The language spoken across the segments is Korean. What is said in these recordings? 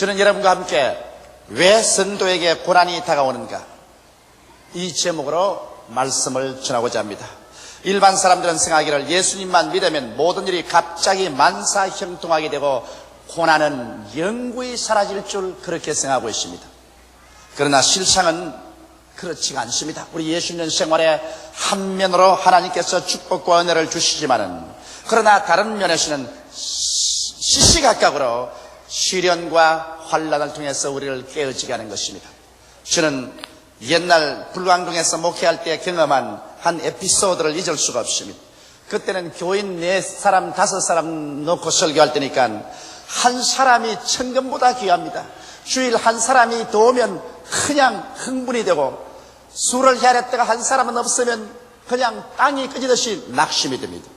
저는 여러분과 함께 왜 성도에게 고난이 다가오는가, 이 제목으로 말씀을 전하고자 합니다. 일반 사람들은 생각하기를 예수님만 믿으면 모든 일이 갑자기 만사형통하게 되고 고난은 영구히 사라질 줄 그렇게 생각하고 있습니다. 그러나 실상은 그렇지가 않습니다. 우리 예수님 생활의 한 면으로 하나님께서 축복과 은혜를 주시지만은, 그러나 다른 면에서는 시시각각으로 시련과 환난을 통해서 우리를 깨어지게 하는 것입니다. 저는 옛날 불광동에서 목회할 때 경험한 한 에피소드를 잊을 수가 없습니다. 그때는 교인 4사람 5사람 놓고 설교할 때니까 한 사람이 천금보다 귀합니다. 주일 한 사람이 더 오면 그냥 흥분이 되고, 술을 헤아렸다가 한 사람은 없으면 그냥 땅이 꺼지듯이 낙심이 됩니다.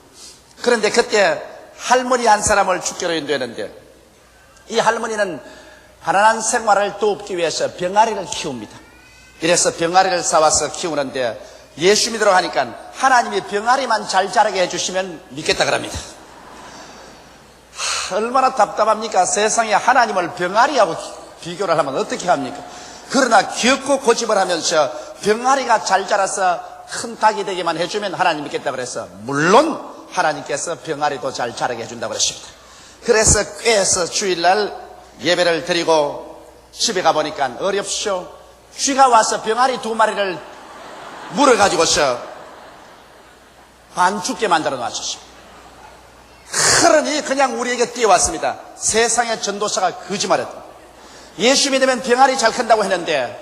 그런데 그때 할머니 한 사람을 주께로 인도했는데, 이 할머니는 가난한 생활을 돕기 위해서 병아리를 키웁니다. 이래서 병아리를 사와서 키우는데 예수 믿으러 하니까 하나님이 병아리만 잘 자라게 해주시면 믿겠다 그럽니다. 얼마나 답답합니까? 세상에 하나님을 병아리하고 비교를 하면 어떻게 합니까? 그러나 기어코 고집을 하면서 병아리가 잘 자라서 큰 닭이 되기만 해주면 하나님 믿겠다 그래서, 물론 하나님께서 병아리도 잘 자라게 해준다고 그랬습니다. 그래서 꾀에서 주일날 예배를 드리고 집에 가보니까 어렵쇼, 쥐가 와서 병아리 2마리를 물어가지고서 반죽게 만들어 놨었습니다. 그러니 그냥 우리에게 뛰어왔습니다. 세상의 전도사가 거짓말했다. 예수 믿으면 병아리 잘 큰다고 했는데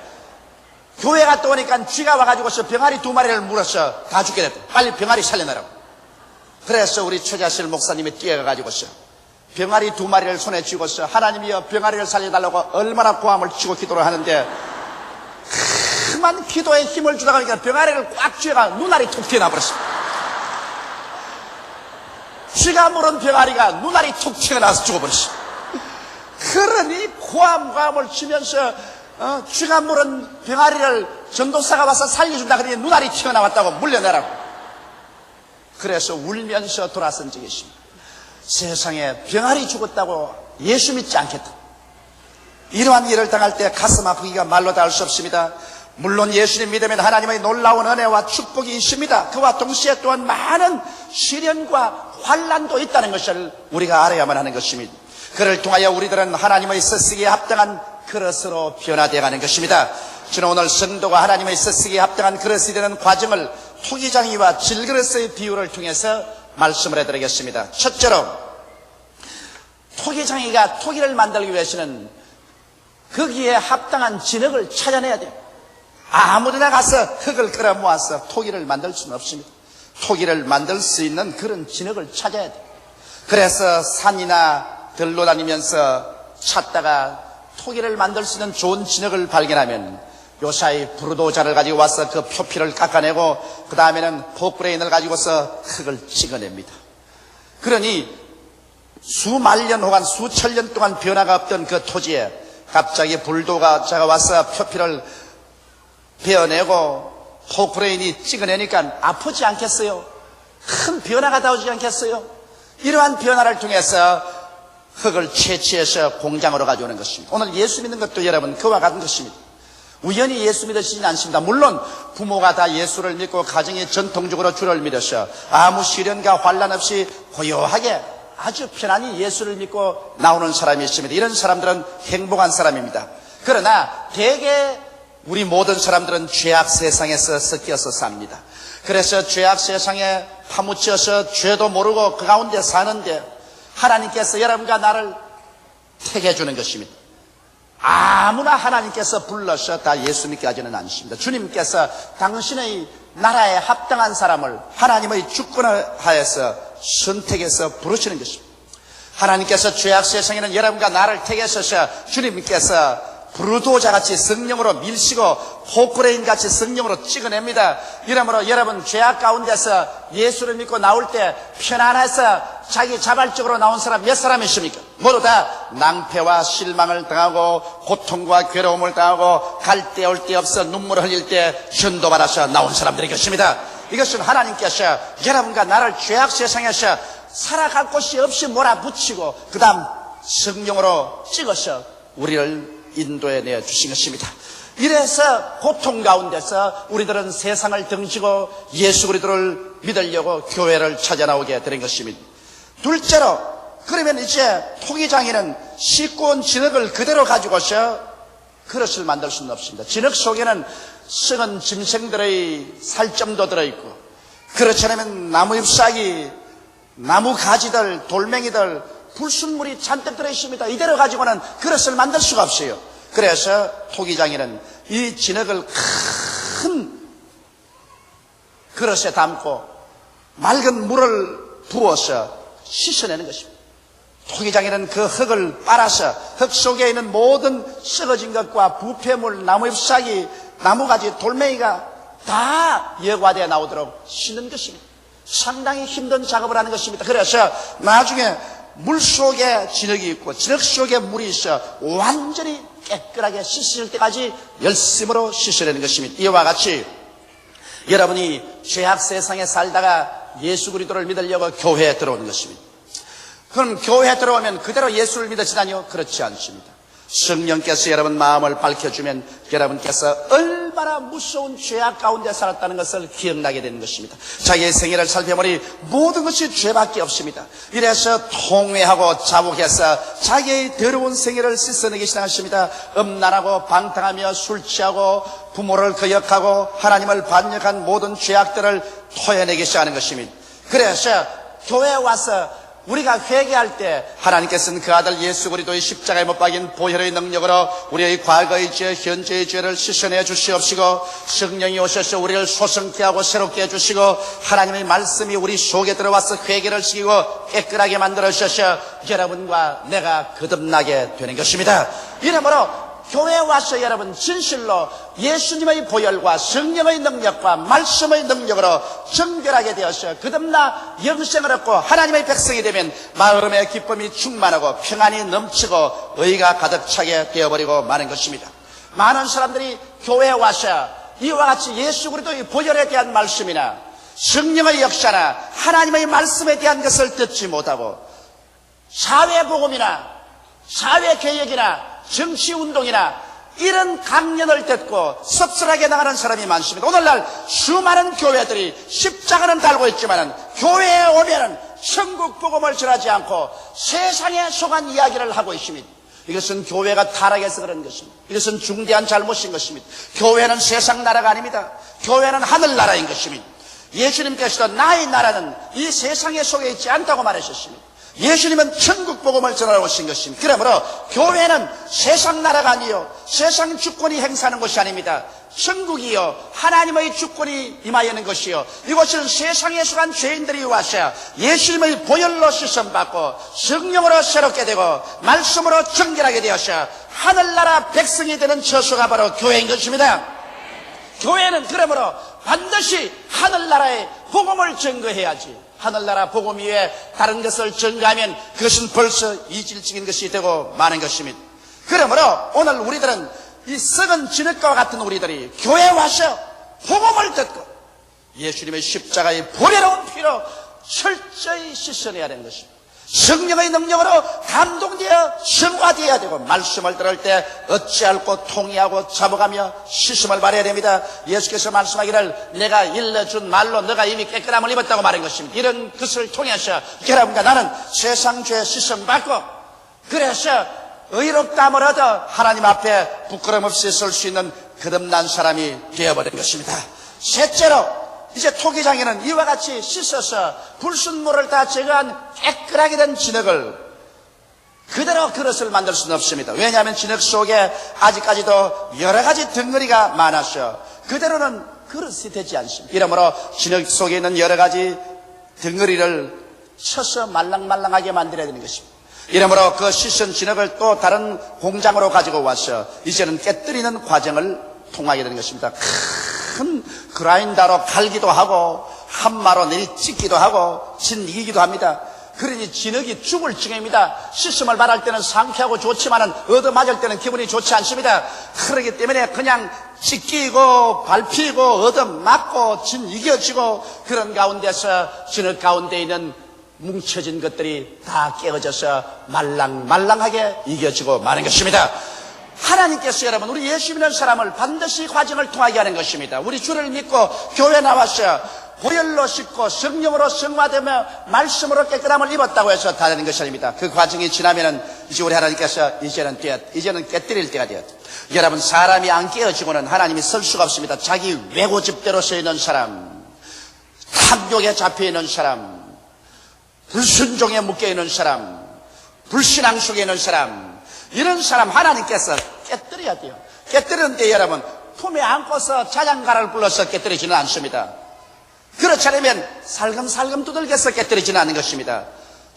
교회 갔다 오니까 쥐가 와가지고서 병아리 2마리를 물어서 다 죽게 됐다. 빨리 병아리 살려내라고. 그래서 우리 최자실 목사님이 뛰어가가지고서 병아리 2마리를 손에 쥐고서 하나님이여 병아리를 살려달라고 얼마나 고함을 치고 기도를 하는데, 그만 기도에 힘을 주다가 보니까 병아리를 꽉 쥐어가 눈알이 툭 튀어나버렸습니다. 쥐가 물은 병아리가 눈알이 툭 튀어나와서 죽어버렸습니다. 그러니 고함을 치면서 쥐가 물은 병아리를 전도사가 와서 살려준다 그러니 눈알이 튀어나왔다고 물려내라고. 그래서 울면서 돌아선 적이 있습니다. 세상에 병아리 죽었다고 예수 믿지 않겠다. 이러한 일을 당할 때 가슴 아프기가 말로 닿을 수 없습니다. 물론 예수님 믿으면 하나님의 놀라운 은혜와 축복이 있습니다. 그와 동시에 또한 많은 시련과 환난도 있다는 것을 우리가 알아야만 하는 것입니다. 그를 통하여 우리들은 하나님의 쓰시기에 합당한 그릇으로 변화되어가는 것입니다. 저는 오늘 성도가 하나님의 쓰시기에 합당한 그릇이 되는 과정을 토기장이와 질그릇의 비유를 통해서 말씀을 해드리겠습니다. 첫째로, 토기장이가 토기를 만들기 위해서는 거기에 합당한 진흙을 찾아내야 돼요. 아무데나 가서 흙을 끌어 모아서 토기를 만들 수는 없습니다. 토기를 만들 수 있는 그런 진흙을 찾아야 돼요. 그래서 산이나 들로 다니면서 찾다가 토기를 만들 수 있는 좋은 진흙을 발견하면 요사이 부르도자를 가지고 와서 그 표피를 깎아내고 그 다음에는 포크레인을 가지고서 흙을 찍어냅니다. 그러니 수만 년 혹은 수천 년 동안 변화가 없던 그 토지에 갑자기 불도자가 와서 표피를 베어내고 포크레인이 찍어내니까 아프지 않겠어요? 큰 변화가 나오지 않겠어요? 이러한 변화를 통해서 흙을 채취해서 공장으로 가져오는 것입니다. 오늘 예수 믿는 것도 여러분 그와 같은 것입니다. 우연히 예수 믿으시진 않습니다. 물론 부모가 다 예수를 믿고 가정이 전통적으로 주를 믿으셔 아무 시련과 환난 없이 고요하게 아주 편안히 예수를 믿고 나오는 사람이 있습니다. 이런 사람들은 행복한 사람입니다. 그러나 대개 우리 모든 사람들은 죄악 세상에서 섞여서 삽니다. 그래서 죄악 세상에 파묻혀서 죄도 모르고 그 가운데 사는데 하나님께서 여러분과 나를 택해 주는 것입니다. 아무나 하나님께서 불러서 다 예수 믿게 하지는 않습니다. 주님께서 당신의 나라에 합당한 사람을 하나님의 주권을 하여서 선택해서 부르시는 것입니다. 하나님께서 죄악 세상에는 여러분과 나를 택하셔서 주님께서 부르도자같이 성령으로 밀시고 포크레인같이 성령으로 찍어냅니다. 이러므로 여러분 죄악 가운데서 예수를 믿고 나올 때 편안해서 자기 자발적으로 나온 사람 몇 사람 있습니까? 모두 다 낭패와 실망을 당하고 고통과 괴로움을 당하고 갈 데 올 데 없어 눈물을 흘릴 때 전도받아서 나온 사람들이 것입니다. 이것은 하나님께서 여러분과 나를 죄악 세상에서 살아갈 곳이 없이 몰아붙이고 그 다음 성령으로 찍어서 우리를 인도해 내 주신 것입니다. 이래서 고통 가운데서 우리들은 세상을 등지고 예수 그리스도를 믿으려고 교회를 찾아 나오게 된 것입니다. 둘째로, 그러면 이제 토기장에는 씻고 온 진흙을 그대로 가지고서 그릇을 만들 수는 없습니다. 진흙 속에는 썩은 짐승들의 살점도 들어있고, 그렇지 않으면 나무 잎사귀, 나무 가지들, 돌멩이들, 불순물이 잔뜩 들어있습니다. 이대로 가지고는 그릇을 만들 수가 없어요. 그래서 토기장에는 이 진흙을 큰 그릇에 담고 맑은 물을 부어서 씻어내는 것입니다. 토기장에는 그 흙을 빨아서 흙 속에 있는 모든 썩어진 것과 부패물, 나무 잎사귀, 나무가지, 돌멩이가 다 여과되어 나오도록 씻는 것입니다. 상당히 힘든 작업을 하는 것입니다. 그래서 나중에 물 속에 진흙이 있고 진흙 속에 물이 있어 완전히 깨끗하게 씻을 때까지 열심으로 씻으려는 것입니다. 이와 같이 여러분이 죄악 세상에 살다가 예수 그리스도를 믿으려고 교회에 들어오는 것입니다. 그럼 교회에 들어오면 그대로 예수를 믿으시다니요? 그렇지 않습니다. 성령께서 여러분 마음을 밝혀주면 여러분께서 얼마나 무서운 죄악 가운데 살았다는 것을 기억나게 되는 것입니다. 자기의 생애를 살펴보니 모든 것이 죄밖에 없습니다. 이래서 통회하고 자복해서 자기의 더러운 생애를 씻어내기 시작하십니다. 음란하고 방탕하며 술 취하고 부모를 거역하고 하나님을 반역한 모든 죄악들을 토해내기 시작하는 것입니다. 그래서 교회에 와서 우리가 회개할 때 하나님께서는 그 아들 예수 그리스도의 십자가에 못 박인 보혈의 능력으로 우리의 과거의 죄, 현재의 죄를 씻어내 주시옵시고 성령이 오셔서 우리를 소성케 하고 새롭게 해주시고 하나님의 말씀이 우리 속에 들어와서 회개를 시키고 깨끗하게 만들어 주셔서 여러분과 내가 거듭나게 되는 것입니다. 이러므로 교회에 와서 여러분 진실로 예수님의 보혈과 성령의 능력과 말씀의 능력으로 정결하게 되어서 거듭나 영생을 얻고 하나님의 백성이 되면 마음의 기쁨이 충만하고 평안이 넘치고 의가 가득 차게 되어버리고 마는 것입니다. 많은 사람들이 교회에 와서 이와 같이 예수 그리스도의 보혈에 대한 말씀이나 성령의 역사나 하나님의 말씀에 대한 것을 듣지 못하고 사회복음이나 사회개혁이나 정치운동이나 이런 강연을 듣고 섭섭하게 나가는 사람이 많습니다. 오늘날 수많은 교회들이 십자가는 달고 있지만 교회에 오면은 천국 복음을 전하지 않고 세상에 속한 이야기를 하고 있습니다. 이것은 교회가 타락해서 그런 것입니다. 이것은 중대한 잘못인 것입니다. 교회는 세상 나라가 아닙니다. 교회는 하늘나라인 것입니다. 예수님께서도 나의 나라는 이 세상에 속해 있지 않다고 말하셨습니다. 예수님은 천국 복음을 전하러 오신 것입니다. 그러므로 교회는 세상 나라가 아니요 세상 주권이 행사하는 것이 아닙니다. 천국이요 하나님의 주권이 임하여는 것이요 이곳은 세상에 속한 죄인들이 와서 예수님의 보혈로 씻음받고 성령으로 새롭게 되고 말씀으로 정결하게 되어서 하늘나라 백성이 되는 처소가 바로 교회인 것입니다. 교회는 그러므로 반드시 하늘나라의 복음을 증거해야지 하늘나라 복음 위에 다른 것을 증거하면 그것은 벌써 이질적인 것이 되고 마는 것입니다. 그러므로 오늘 우리들은 이 썩은 진흙과 같은 우리들이 교회에 와서 복음을 듣고 예수님의 십자가의 보배로운 피로 철저히 씻어내야 되는 것입니다. 성령의 능력으로 감동되어 성화되어야 되고 말씀을 들을 때 어찌할고 통회하고 자복하며 씻음을 받아야 됩니다. 예수께서 말씀하기를 내가 일러준 말로 너가 이미 깨끗함을 입었다고 말한 것입니다. 이런 것을 통해서 여러분과 나는 세상 죄 씻음 받고 그래서 의롭다함을 얻어 하나님 앞에 부끄럼 없이 설 수 있는 거듭난 사람이 되어버린 것입니다. 셋째로 이제 토기장에는 이와 같이 씻어서 불순물을 다 제거한 깨끗하게 된 진흙을 그대로 그릇을 만들 수는 없습니다. 왜냐하면 진흙 속에 아직까지도 여러 가지 덩어리가 많아서 그대로는 그릇이 되지 않습니다. 이러므로 진흙 속에 있는 여러 가지 덩어리를 쳐서 말랑말랑하게 만들어야 되는 것입니다. 이러므로 그 씻은 진흙을 또 다른 공장으로 가지고 와서 이제는 깨뜨리는 과정을 통하게 되는 것입니다. 큰 그라인더로 갈기도 하고 한마로 내리찍기도 하고 진이기도 합니다. 그러니 진흙이 죽을 지경입니다. 씻음을 받을 때는 상쾌하고 좋지만은 얻어맞을 때는 기분이 좋지 않습니다. 그렇기 때문에 그냥 찢기고 밟히고 얻어맞고 진이겨지고 그런 가운데서 진흙 가운데 있는 뭉쳐진 것들이 다 깨어져서 말랑말랑하게 이겨지고 마는 것입니다. 하나님께서 여러분 우리 예수 믿는 사람을 반드시 과정을 통하게 하는 것입니다. 우리 주를 믿고 교회 나와서 보혈로 씻고 성령으로 성화되며 말씀으로 깨끗함을 입었다고 해서 다 되는 것이 아닙니다. 그 과정이 지나면은 이제 우리 하나님께서 이제는 깨뜨릴 때가 되었다. 여러분 사람이 안 깨어지고는 하나님이 설 수가 없습니다. 자기 외고집대로 서 있는 사람, 탐욕에 잡혀 있는 사람, 불순종에 묶여 있는 사람, 불신앙 속에 있는 사람, 이런 사람 하나님께서 깨뜨려야 돼요. 깨뜨리는데 여러분 품에 안고서 자장가를 불러서 깨뜨리지는 않습니다. 그렇지 않으면 살금살금 두들겨서 깨뜨리지는 않는 것입니다.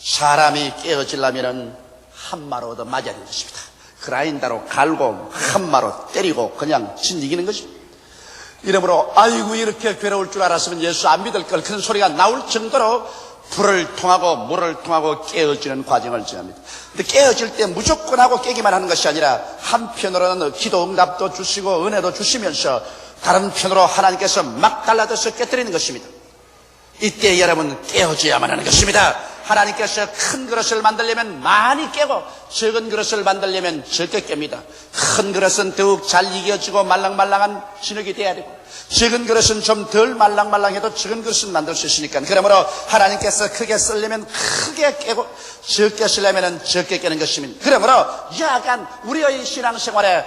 사람이 깨어지려면 한마로 얻어 맞아야 되는 것입니다. 그라인더로 갈고 한마로 때리고 그냥 진이기는 것입니다. 이러므로 아이고 이렇게 괴로울 줄 알았으면 예수 안 믿을 걸 큰 소리가 나올 정도로 불을 통하고 물을 통하고 깨어지는 과정을 지납니다. 근데 깨어질 때 무조건 하고 깨기만 하는 것이 아니라 한편으로는 기도 응답도 주시고 은혜도 주시면서 다른 편으로 하나님께서 막 달라져서 깨뜨리는 것입니다. 이때 여러분 깨어져야만 하는 것입니다. 하나님께서 큰 그릇을 만들려면 많이 깨고 적은 그릇을 만들려면 적게 깹니다. 큰 그릇은 더욱 잘 이겨지고 말랑말랑한 진흙이 돼야 되고 적은 그릇은 좀 덜 말랑말랑해도 적은 그릇은 만들 수 있으니까 그러므로 하나님께서 크게 쓰려면 크게 깨고 적게 쓰려면 적게 깨는 것입니다. 그러므로 약간 우리의 신앙생활에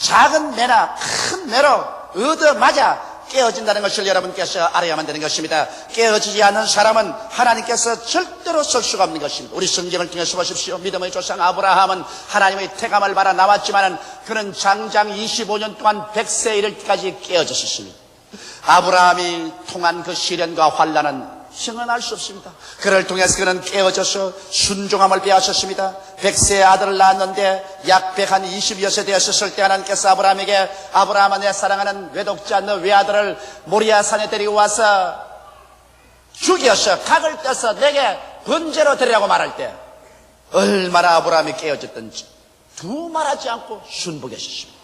작은 매나 큰 매로 얻어맞아 깨어진다는 것을 여러분께서 알아야만 되는 것입니다. 깨어지지 않는 사람은 하나님께서 절대로 쓸 수가 없는 것입니다. 우리 성경을 통해서 보십시오. 믿음의 조상 아브라함은 하나님의 택함을 받아 나왔지만 그는 장장 25년 동안 100세에 이를 때까지 깨어졌습니다. 아브라함이 통한 그 시련과 환난은 형언할 수 없습니다. 그를 통해서 그는 깨어져서 순종함을 배웠습니다. 100세의 아들을 낳았는데 약 120여 세 되었을 때 하나님께서 아브라함에게 아브라함아 내 사랑하는 외독자 너 외아들을 모리아산에 데리고 와서 죽여서 각을 떼서 내게 번제로 드리라고 말할 때 얼마나 아브라함이 깨어졌던지 두말하지 않고 순복했습니다.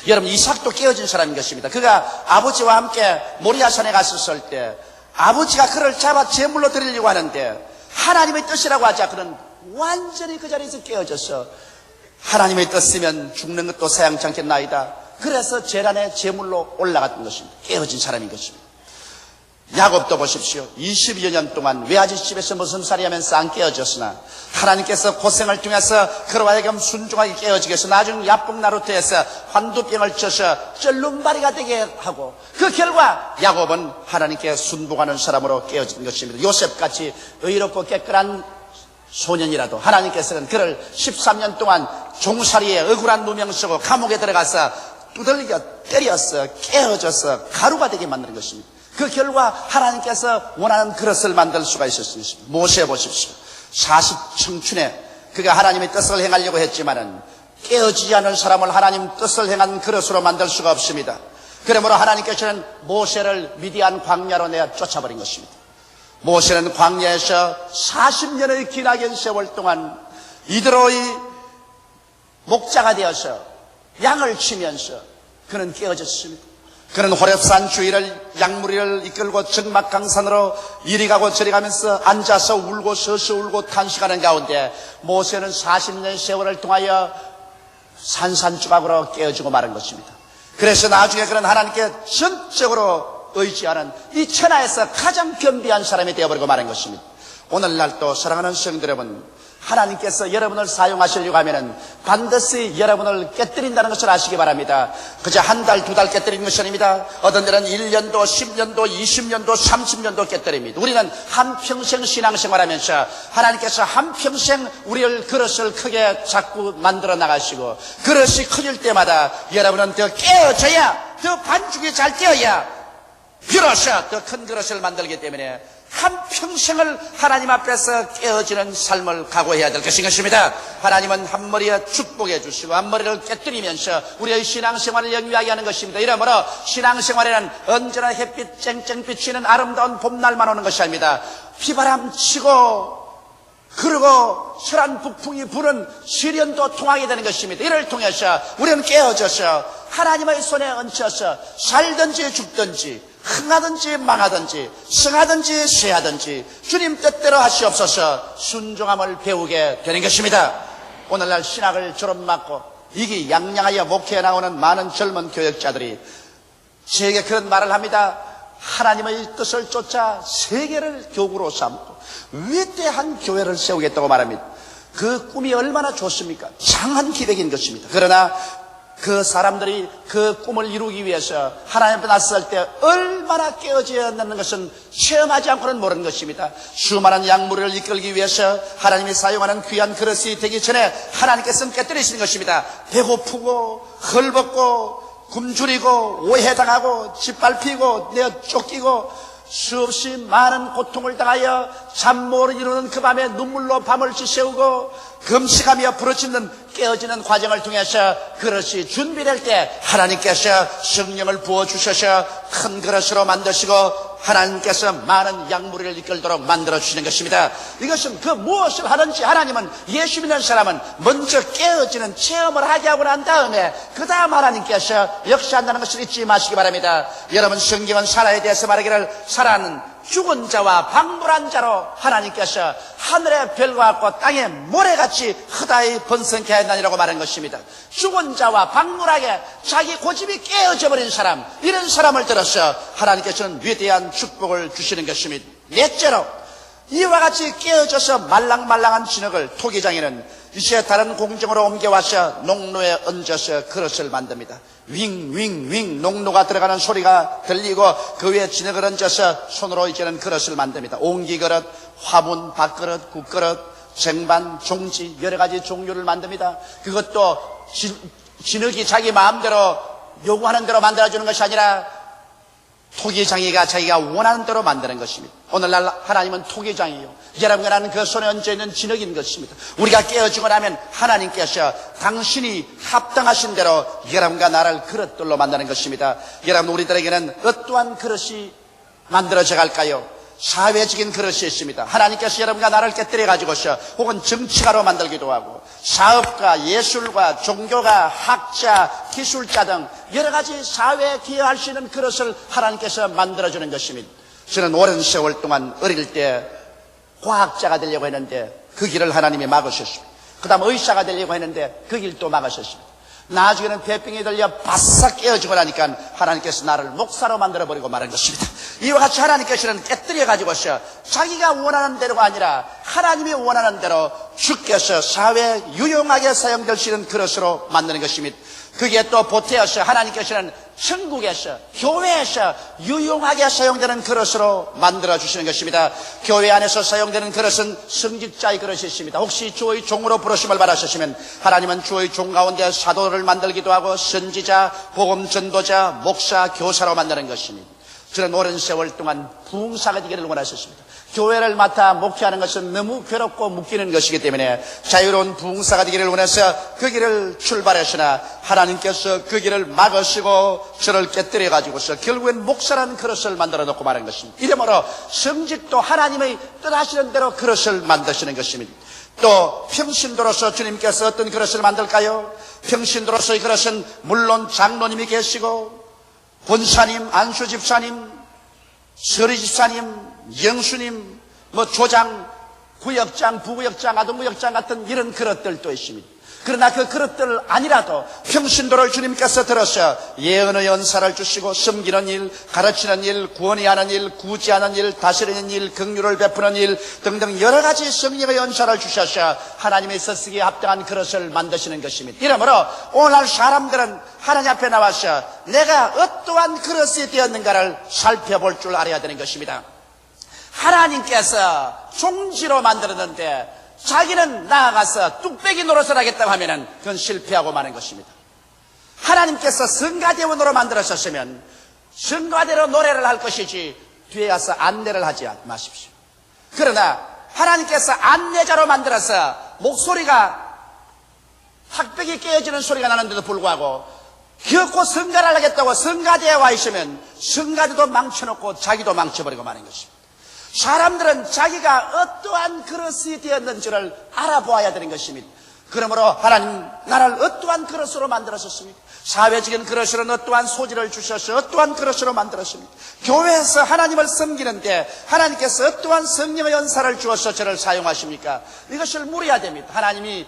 여러분 이삭도 깨어진 사람인 것입니다. 그가 아버지와 함께 모리아산에 갔었을 때 아버지가 그를 잡아 제물로 드리려고 하는데 하나님의 뜻이라고 하자 그는 완전히 그 자리에서 깨어져서 하나님의 뜻이면 죽는 것도 사양치 않겠나이다. 그래서 제란의 제물로 올라갔던 것입니다. 깨어진 사람인 것입니다. 야곱도 보십시오. 22여 년 동안 외아지 집에서 무슨 살이 하면서 안 깨어졌으나 하나님께서 고생을 통해서 그로 하여금 순종하게 깨어지게 해서 나중 야복나루트에서 환두병을 쳐서 쩔름바리가 되게 하고 그 결과 야곱은 하나님께 순복하는 사람으로 깨어진 것입니다. 요셉같이 의롭고 깨끗한 소년이라도 하나님께서는 그를 13년 동안 종살이에 억울한 누명 쓰고 감옥에 들어가서 두들겨 때려서 깨어져서 가루가 되게 만드는 것입니다. 그 결과 하나님께서 원하는 그릇을 만들 수가 있었습니다. 모세 보십시오. 40청춘에 그가 하나님의 뜻을 행하려고 했지만은 깨어지지 않은 사람을 하나님 뜻을 행한 그릇으로 만들 수가 없습니다. 그러므로 하나님께서는 모세를 미디안 광야로 내어 쫓아버린 것입니다. 모세는 광야에서 40년의 기나긴 세월 동안 이드로의 목자가 되어서 양을 치면서 그는 깨어졌습니다. 그는 호렙산 주위를 양무리를 이끌고 적막강산으로 이리 가고 저리 가면서 앉아서 울고 서서 울고 탄식하는 가운데 모세는 40년의 세월을 통하여 산산조각으로 깨어지고 마른 것입니다. 그래서 나중에 그는 하나님께 전적으로 의지하는 이 천하에서 가장 겸비한 사람이 되어버리고 마른 것입니다. 오늘날 또 사랑하는 성도 여러분, 하나님께서 여러분을 사용하시려고 하면은 반드시 여러분을 깨뜨린다는 것을 아시기 바랍니다. 그저 한 달, 두 달 깨뜨리는 것이 아닙니다. 어떤 데는 1년도, 10년도, 20년도, 30년도 깨뜨립니다. 우리는 한평생 신앙생활하면서 하나님께서 한평생 우리를 그릇을 크게 자꾸 만들어 나가시고 그릇이 커질 때마다 여러분은 더 깨어져야, 더 반죽이 잘 되어야 비로소 더 큰 그릇을 만들기 때문에 한평생을 하나님 앞에서 깨어지는 삶을 각오해야 될 것입니다. 하나님은 한 머리에 축복해 주시고 한 머리를 깨뜨리면서 우리의 신앙생활을 영위하게 하는 것입니다. 이러므로 신앙생활에는 언제나 햇빛 쨍쨍 비치는 아름다운 봄날만 오는 것이 아닙니다. 비바람 치고 그리고 설한 북풍이 부는 시련도 통하게 되는 것입니다. 이를 통해서 우리는 깨어져서 하나님의 손에 얹혀서 살든지 죽든지 흥하든지 망하든지 승하든지 쇠하든지 주님 뜻대로 하시옵소서 순종함을 배우게 되는 것입니다. 오늘날 신학을 졸업맞고 이기 양양하여 목회에 나오는 많은 젊은 교역자들이 저에게 그런 말을 합니다. 하나님의 뜻을 쫓아 세계를 교구로 삼고 위대한 교회를 세우겠다고 말합니다. 그 꿈이 얼마나 좋습니까? 장한 기백인 것입니다. 그러나 그 사람들이 그 꿈을 이루기 위해서 하나님 앞에 나섰을 때 얼마나 깨어져야 한다는 것은 체험하지 않고는 모르는 것입니다. 수많은 약물을 이끌기 위해서 하나님이 사용하는 귀한 그릇이 되기 전에 하나님께서는 깨뜨리시는 것입니다. 배고프고 헐벗고 굶주리고 오해당하고 짓밟히고 내어 쫓기고 수없이 많은 고통을 당하여 잠못 이루는 그 밤에 눈물로 밤을 지새우고 금식하며 부르짖는 깨어지는 과정을 통해서 그릇이 준비될 때 하나님께서 성령을 부어주셔서 큰 그릇으로 만드시고 하나님께서 많은 약물을 이끌도록 만들어주시는 것입니다. 이것은 그 무엇을 하든지 하나님은 예수 믿는 사람은 먼저 깨어지는 체험을 하게 하고 난 다음에 그 다음 하나님께서 역사한다는 것을 잊지 마시기 바랍니다. 여러분 성경은 사라에 대해서 말하기를 사라는 죽은 자와 방불한 자로 하나님께서 하늘의 별과 같고 땅의 모래같이 흐다히 번성케 하였나니라고 말한 것입니다. 죽은 자와 방불하게 자기 고집이 깨어져 버린 사람, 이런 사람을 들어서 하나님께서는 위대한 축복을 주시는 것입니다. 넷째로 이와 같이 깨어져서 말랑말랑한 진흙을 토기장에는 이제 다른 공정으로 옮겨와서 농로에 얹어서 그릇을 만듭니다. 윙윙윙 농로가 들어가는 소리가 들리고 그 위에 진흙을 얹어서 손으로 이제는 그릇을 만듭니다. 옹기그릇, 화분, 밥그릇, 국그릇, 쟁반, 종지 여러 가지 종류를 만듭니다. 그것도 진흙이 자기 마음대로 요구하는 대로 만들어주는 것이 아니라 토기장이가 자기가 원하는 대로 만드는 것입니다. 오늘날 하나님은 토기장이요, 여러분과 나는 그 손에 얹어있는 진흙인 것입니다. 우리가 깨어지고 나면 하나님께서 당신이 합당하신 대로 여러분과 나를 그릇들로 만드는 것입니다. 여러분, 우리들에게는 어떠한 그릇이 만들어져 갈까요? 사회적인 그릇이 있습니다. 하나님께서 여러분과 나를 깨뜨려 가지고서 혹은 정치가로 만들기도 하고 사업가, 예술가, 종교가, 학자, 기술자 등 여러 가지 사회에 기여할 수 있는 그릇을 하나님께서 만들어주는 것입니다. 저는 오랜 세월 동안 어릴 때 과학자가 되려고 했는데 그 길을 하나님이 막으셨습니다. 그 다음 의사가 되려고 했는데 그 길도 막으셨습니다. 나중에는 폐병이 들려 바싹 깨어지고 나니까 하나님께서 나를 목사로 만들어버리고 말한 것입니다. 이와 같이 하나님께서는 깨뜨려가지고서 자기가 원하는 대로가 아니라 하나님이 원하는 대로 주께서 사회에 유용하게 사용될 수 있는 그릇으로 만드는 것입니다. 그게 또 보태어서 하나님께서는 천국에서, 교회에서 유용하게 사용되는 그릇으로 만들어주시는 것입니다. 교회 안에서 사용되는 그릇은 성직자의 그릇이 있습니다. 혹시 주의 종으로 부르심을 받으셨으면 하나님은 주의 종 가운데 사도를 만들기도 하고 선지자, 복음 전도자, 목사, 교사로 만드는 것입니다. 저는 오랜 세월 동안 부흥사가 되기를 원하셨습니다. 교회를 맡아 목회하는 것은 너무 괴롭고 묶이는 것이기 때문에 자유로운 부흥사가 되기를 원해서 그 길을 출발했으나 하나님께서 그 길을 막으시고 저를 깨뜨려 가지고서 결국엔 목사라는 그릇을 만들어 놓고 말한 것입니다. 이러므로 성직도 하나님의 뜻하시는 대로 그릇을 만드시는 것입니다. 또 평신도로서 주님께서 어떤 그릇을 만들까요? 평신도로서의 그릇은 물론 장로님이 계시고 본사님, 안수집사님, 서리집사님, 영수님, 조장, 구역장, 부구역장, 아동구역장 같은 이런 그릇들도 있습니다. 그러나 그 그릇들 아니라도 평신도를 주님께서 들어서 예언의 은사를 주시고 섬기는 일, 가르치는 일, 구원이 하는 일, 구제하는 일, 다스리는 일, 긍휼을 베푸는 일 등등 여러 가지 성령의 은사를 주셔서 하나님의 쓰시기에 합당한 그릇을 만드시는 것입니다. 이러므로 오늘 사람들은 하나님 앞에 나와서 내가 어떠한 그릇이 되었는가를 살펴볼 줄 알아야 되는 것입니다. 하나님께서 종지로 만들었는데 자기는 나아가서 뚝배기 노릇을 하겠다고 하면은 그건 실패하고 마는 것입니다. 하나님께서 성가대원으로 만들었었으면 성가대로 노래를 할 것이지 뒤에 가서 안내를 하지 마십시오. 그러나 하나님께서 안내자로 만들어서 목소리가 탁백이 깨어지는 소리가 나는데도 불구하고 기어코 성가를 하겠다고 성가대에 와 있으면 성가대도 망쳐놓고 자기도 망쳐버리고 마는 것입니다. 사람들은 자기가 어떠한 그릇이 되었는지를 알아보아야 되는 것입니다. 그러므로 하나님 나라를 어떠한 그릇으로 만들었습니까? 사회적인 그릇으로는 어떠한 소질을 주셔서 어떠한 그릇으로 만들었습니까? 교회에서 하나님을 섬기는데 하나님께서 어떠한 성령의 연사를 주어서 저를 사용하십니까? 이것을 물어야 됩니다. 하나님이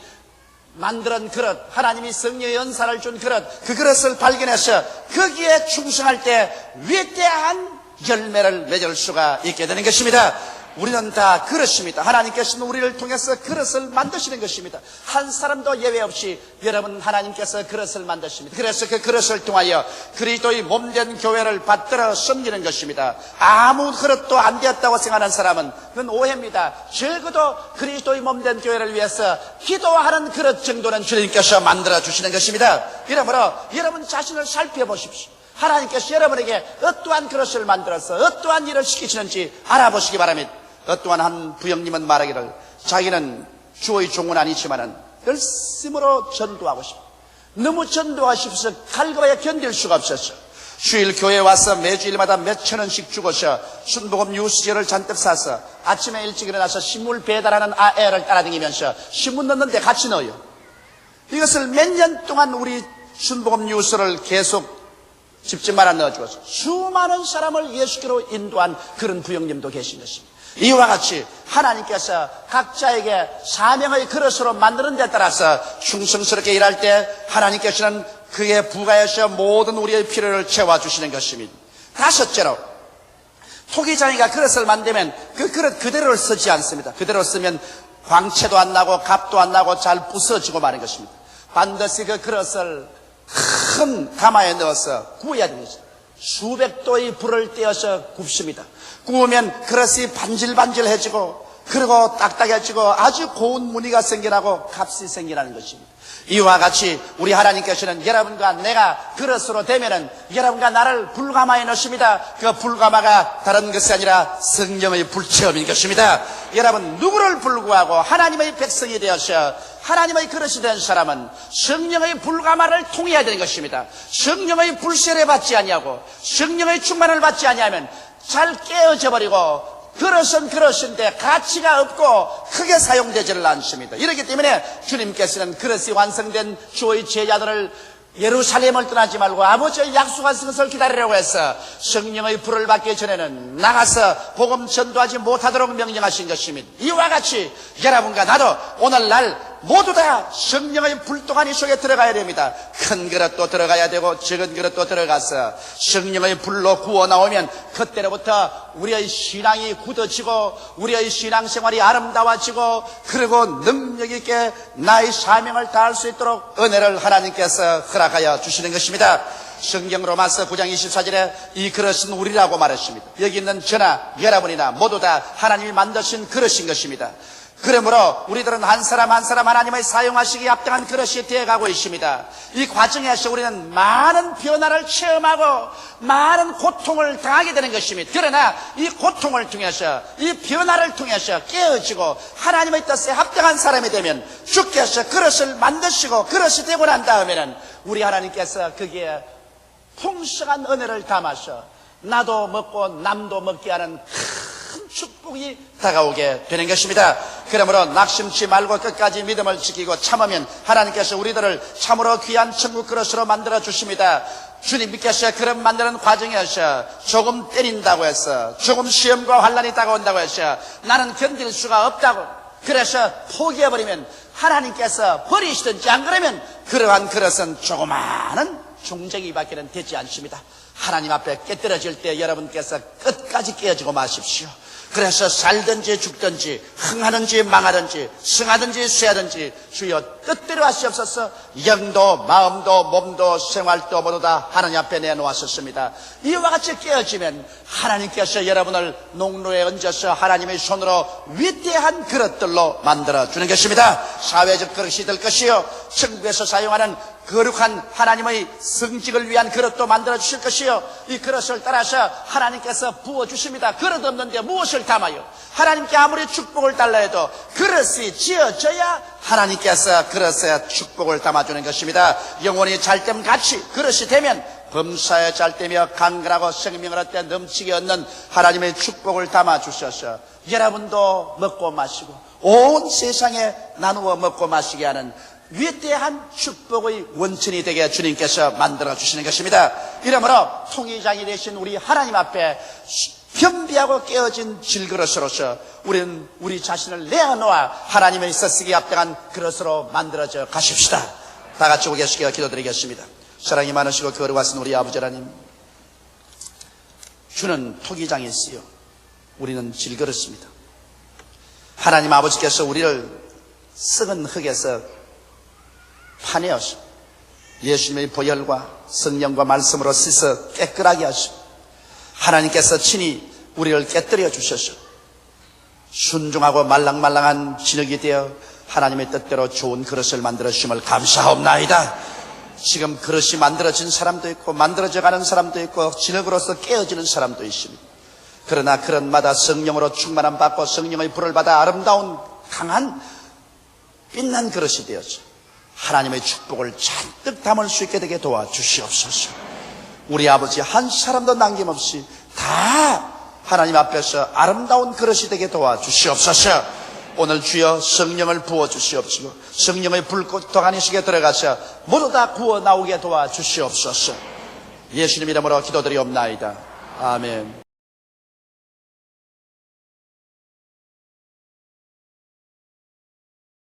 만드는 그릇, 하나님이 성령의 연사를 준 그릇, 그 그릇을 발견해서 거기에 충성할 때 위대한 열매를 맺을 수가 있게 되는 것입니다. 우리는 다 그릇입니다. 하나님께서는 우리를 통해서 그릇을 만드시는 것입니다. 한 사람도 예외 없이 여러분 하나님께서 그릇을 만드십니다. 그래서 그 그릇을 통하여 그리스도의 몸된 교회를 받들어 섬기는 것입니다. 아무 그릇도 안 되었다고 생각하는 사람은 그건 오해입니다. 적어도 그리스도의 몸된 교회를 위해서 기도하는 그릇 정도는 주님께서 만들어 주시는 것입니다. 이러므로 여러분 자신을 살펴보십시오. 하나님께서 여러분에게 어떠한 그릇을 만들어서 어떠한 일을 시키시는지 알아보시기 바랍니다. 어떠한 한 부형님은 말하기를 자기는 주의 종은 아니지만은 열심으로 전도하고 싶어. 너무 전도하고 싶어서 갈급하여 견딜 수가 없었어. 주일 교회에 와서 매주일마다 몇천 원씩 주고서 순복음 뉴스지를 잔뜩 사서 아침에 일찍 일어나서 신문 배달하는 애를 따라다니면서 신문 넣는데 같이 넣어요. 이것을 몇 년 동안 우리 순복음 뉴스를 계속 집집마다 넣어주어서 수많은 사람을 예수께로 인도한 그런 부형님도 계신 것입니다. 이와 같이 하나님께서 각자에게 사명의 그릇으로 만드는 데 따라서 충성스럽게 일할 때 하나님께서는 그에 부가해서 모든 우리의 필요를 채워주시는 것입니다. 다섯째로 토기장이가 그릇을 만들면 그 그릇 그대로 쓰지 않습니다. 그대로 쓰면 광채도 안 나고 값도 안 나고 잘 부서지고 마는 것입니다. 반드시 그 그릇을 큰 가마에 넣어서 구워야 됩니다. 수백 도의 불을 떼어서 굽습니다. 구우면 그릇이 반질반질해지고 그리고 딱딱해지고 아주 고운 무늬가 생겨나고 값이 생겨나는 것입니다. 이와 같이 우리 하나님께서는 여러분과 내가 그릇으로 되면은 여러분과 나를 불가마에 넣습니다. 그 불가마가 다른 것이 아니라 성령의 불체험인 것입니다. 여러분 누구를 불구하고 하나님의 백성이 되어서 하나님의 그릇이 된 사람은 성령의 불가마를 통해야 되는 것입니다. 성령의 불세례 받지 아니하고 성령의 충만을 받지 아니하면 잘 깨어져 버리고 그릇은 그릇인데 가치가 없고 크게 사용되지를 않습니다. 이렇기 때문에 주님께서는 그릇이 완성된 주의 제자들을 예루살렘을 떠나지 말고 아버지의 약속하신 것을 기다리라고 해서 성령의 불을 받기 전에는 나가서 복음 전도하지 못하도록 명령하신 것입니다. 이와 같이 여러분과 나도 오늘날 모두 다 성령의 불동아니 속에 들어가야 됩니다. 큰 그릇도 들어가야 되고 적은 그릇도 들어가서 성령의 불로 구워 나오면 그때로부터 우리의 신앙이 굳어지고 우리의 신앙생활이 아름다워지고 그리고 능력 있게 나의 사명을 다할 수 있도록 은혜를 하나님께서 허락하여 주시는 것입니다. 성경 로마서 9장 24절에 이 그릇은 우리라고 말했습니다. 여기 있는 저나 여러분이나 모두 다 하나님이 만드신 그릇인 것입니다. 그러므로 우리들은 한 사람 한 사람 하나님의 사용하시기에 합당한 그릇이 되어가고 있습니다. 이 과정에서 우리는 많은 변화를 체험하고 많은 고통을 당하게 되는 것입니다. 그러나 이 고통을 통해서 이 변화를 통해서 깨어지고 하나님의 뜻에 합당한 사람이 되면 주께서 그릇을 만드시고 그릇이 되고 난 다음에는 우리 하나님께서 거기에 풍성한 은혜를 담아서 나도 먹고 남도 먹게 하는 큰 축복이 다가오게 되는 것입니다. 그러므로 낙심치 말고 끝까지 믿음을 지키고 참으면 하나님께서 우리들을 참으로 귀한 천국 그릇으로 만들어 주십니다. 주님께서 그릇 만드는 과정에서 조금 때린다고 해서 조금 시험과 환난이 다가온다고 해서 나는 견딜 수가 없다고 그래서 포기해버리면 하나님께서 버리시든지 안 그러면 그러한 그릇은 조그마한 종쟁이밖에는 되지 않습니다. 하나님 앞에 깨뜨려질 때 여러분께서 끝까지 깨어지고 마십시오. 그래서 살든지 죽든지 흥하든지 망하든지 승하든지 쇠하든지 주여 뜻대로 하시옵소서. 영도 마음도 몸도 생활도 모두 다 하나님 앞에 내놓았었습니다. 이와 같이 깨어지면 하나님께서 여러분을 농로에 얹어서 하나님의 손으로 위대한 그릇들로 만들어주는 것입니다. 사회적 그릇이 될 것이요 천국에서 사용하는 거룩한 하나님의 성직을 위한 그릇도 만들어 주실 것이요, 이 그릇을 따라서 하나님께서 부어주십니다. 그릇 없는데 무엇을 담아요? 하나님께 아무리 축복을 달라 해도 그릇이 지어져야 하나님께서 그릇에 축복을 담아주는 것입니다. 영혼이 잘됨 같이 그릇이 되면 범사에 잘되며 강건하고 생명을 얻되 넘치게 얻는 하나님의 축복을 담아주셔서 여러분도 먹고 마시고 온 세상에 나누어 먹고 마시게 하는 위대한 축복의 원천이 되게 주님께서 만들어주시는 것입니다. 이러므로 통일장이 되신 우리 하나님 앞에 겸비하고 깨어진 질그릇으로서 우리는 우리 자신을 내어놓아 하나님의 쓰시기에 합당한 그릇으로 만들어져 가십시다. 다 같이 오게 하시기를 기도드리겠습니다. 사랑이 많으시고 거룩하신 우리 아버지 하나님, 주는 토기장이시요 우리는 질그릇입니다. 하나님 아버지께서 우리를 썩은 흙에서 파내어서 예수님의 보혈과 성령과 말씀으로 씻어 깨끗하게 하시고 하나님께서 친히 우리를 깨뜨려 주셔서 순종하고 말랑말랑한 진흙이 되어 하나님의 뜻대로 좋은 그릇을 만들어 주심을 감사하옵나이다. 지금 그릇이 만들어진 사람도 있고 만들어져 가는 사람도 있고 진흙으로서 깨어지는 사람도 있습니다. 그러나 그릇마다 성령으로 충만함 받고 성령의 불을 받아 아름다운 강한 빛난 그릇이 되어서 하나님의 축복을 잔뜩 담을 수 있게 되게 도와주시옵소서. 우리 아버지 한 사람도 남김없이 다 하나님 앞에서 아름다운 그릇이 되게 도와주시옵소서. 오늘 주여 성령을 부어주시옵시고 성령의 불꽃 안에시게 들어가서 모두 다 구워 나오게 도와주시옵소서. 예수님 이름으로 기도드리옵나이다. 아멘.